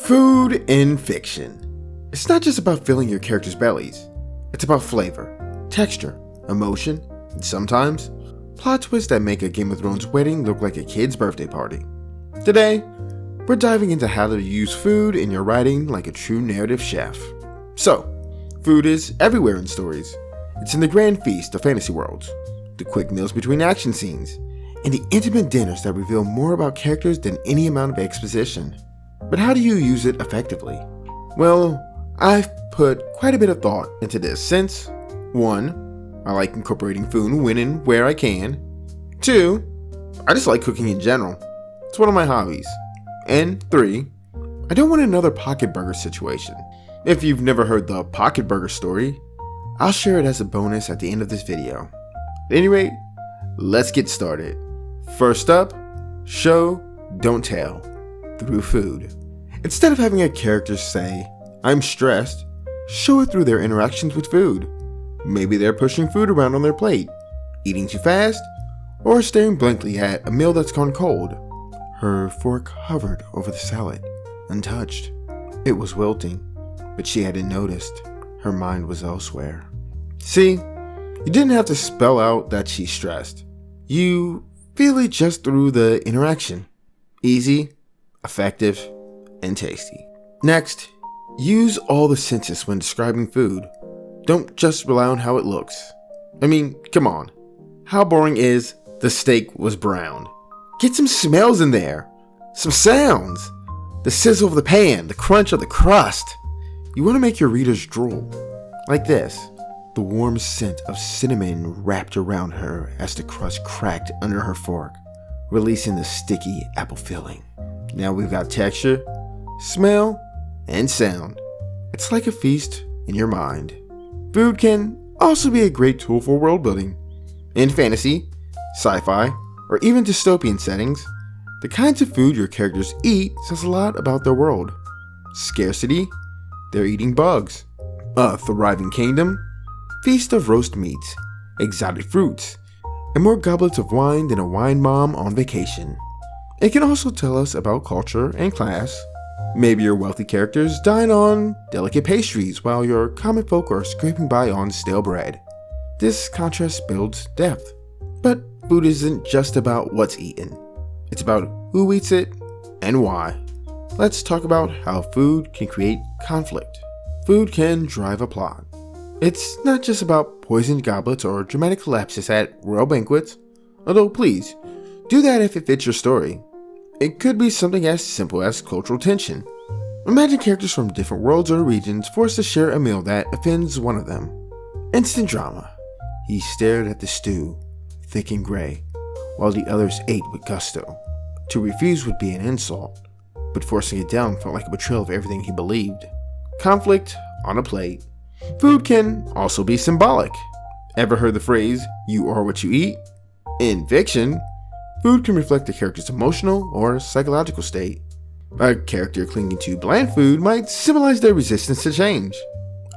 Food in fiction. It's not just about filling your characters' bellies. It's about flavor, texture, emotion, and sometimes plot twists that make a Game of Thrones wedding look like a kid's birthday party. Today, we're diving into how to use food in your writing like a true narrative chef. So, food is everywhere in stories. It's in the grand feast of fantasy worlds, the quick meals between action scenes, and the intimate dinners that reveal more about characters than any amount of exposition. But how do you use it effectively? Well, I've put quite a bit of thought into this since 1. I like incorporating food when and where I can. 2. I just like cooking in general. It's one of my hobbies. And 3. I don't want another pocket burger situation. If you've never heard the pocket burger story, I'll share it as a bonus at the end of this video. At any rate, let's get started. First up, show, don't tell, through food. Instead of having a character say, "I'm stressed," show it through their interactions with food. Maybe they're pushing food around on their plate, eating too fast, or staring blankly at a meal that's gone cold. Her fork hovered over the salad, untouched. It was wilting, but she hadn't noticed. Her mind was elsewhere. See, you didn't have to spell out that she's stressed. You feel it just through the interaction. Easy, effective, and tasty. Next, use all the senses when describing food. Don't just rely on how it looks. I mean, come on. How boring is the steak was browned? Get some smells in there. Some sounds. The sizzle of the pan, the crunch of the crust. You want to make your readers drool. Like this. The warm scent of cinnamon wrapped around her as the crust cracked under her fork, releasing the sticky apple filling. Now we've got texture, smell, and sound. It's like a feast in your mind. Food can also be a great tool for world building. In fantasy, sci-fi, or even dystopian settings, the kinds of food your characters eat says a lot about their world. Scarcity, they're eating bugs. A thriving kingdom, feast of roast meats, exotic fruits, and more goblets of wine than a wine mom on vacation. It can also tell us about culture and class. Maybe your wealthy characters dine on delicate pastries while your common folk are scraping by on stale bread. This contrast builds depth. But food isn't just about what's eaten. It's about who eats it and why. Let's talk about how food can create conflict. Food can drive a plot. It's not just about poisoned goblets or dramatic collapses at royal banquets, although please, do that if it fits your story. It could be something as simple as cultural tension. Imagine characters from different worlds or regions forced to share a meal that offends one of them. Instant drama. He stared at the stew, thick and gray, while the others ate with gusto. To refuse would be an insult, but forcing it down felt like a betrayal of everything he believed. Conflict on a plate. Food can also be symbolic. Ever heard the phrase, "you are what you eat"? In fiction, food can reflect a character's emotional or psychological state. A character clinging to bland food might symbolize their resistance to change.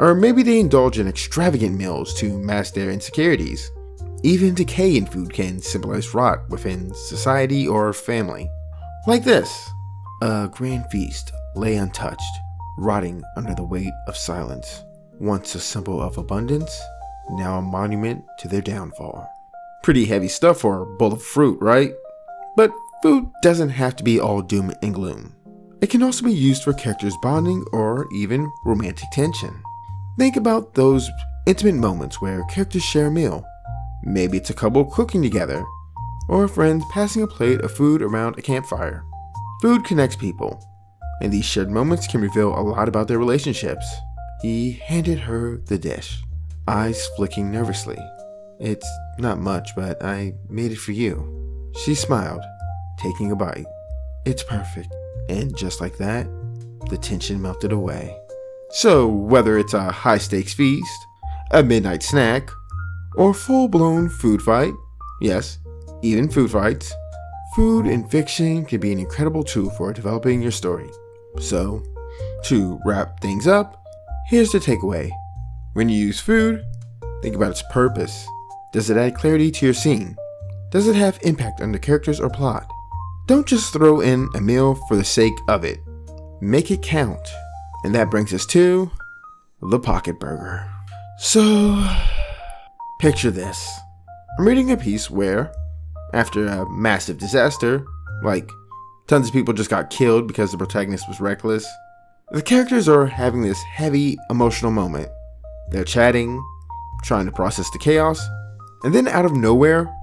Or maybe they indulge in extravagant meals to mask their insecurities. Even decay in food can symbolize rot within society or family. Like this. A grand feast lay untouched, rotting under the weight of silence. Once a symbol of abundance, now a monument to their downfall. Pretty heavy stuff for a bowl of fruit, right? But food doesn't have to be all doom and gloom. It can also be used for characters bonding or even romantic tension. Think about those intimate moments where characters share a meal. Maybe it's a couple cooking together, or friends passing a plate of food around a campfire. Food connects people, and these shared moments can reveal a lot about their relationships. He handed her the dish, eyes flicking nervously. "It's not much, but I made it for you." She smiled, taking a bite. "It's perfect." And just like that, the tension melted away. So whether it's a high-stakes feast, a midnight snack, or full-blown food fight, yes, even food fights, food in fiction can be an incredible tool for developing your story. So, to wrap things up, here's the takeaway. When you use food, think about its purpose. Does it add clarity to your scene? Does it have impact on the characters or plot? Don't just throw in a meal for the sake of it. make it count. And that brings us to the pocket burger. So, picture this. I'm reading a piece where, after a massive disaster, like tons of people just got killed because the protagonist was reckless, the characters are having this heavy emotional moment. They're chatting, trying to process the chaos, and then out of nowhere,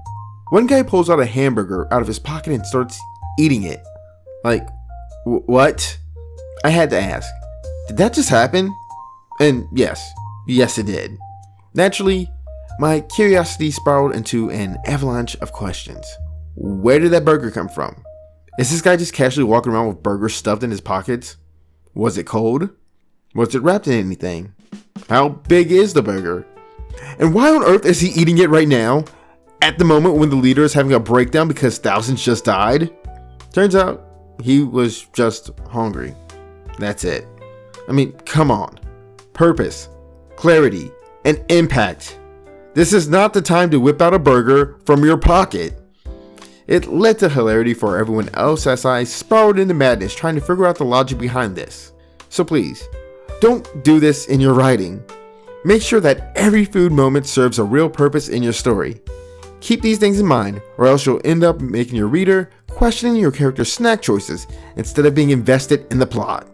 one guy pulls out a hamburger out of his pocket and starts eating it. Like, what? I had to ask, did that just happen? And yes it did. Naturally, my curiosity spiraled into an avalanche of questions. Where did that burger come from? Is this guy just casually walking around with burgers stuffed in his pockets? Was it cold? Was it wrapped in anything? How big is the burger? And why on earth is he eating it right now? At the moment when the leader is having a breakdown because thousands just died? Turns out he was just hungry. That's it. I mean, come on. Purpose, clarity, and impact. This is not the time to whip out a burger from your pocket. It led to hilarity for everyone else as I spiraled into madness trying to figure out the logic behind this. So please, don't do this in your writing. Make sure that every food moment serves a real purpose in your story. Keep these things in mind, or else you'll end up making your reader questioning your character's snack choices instead of being invested in the plot.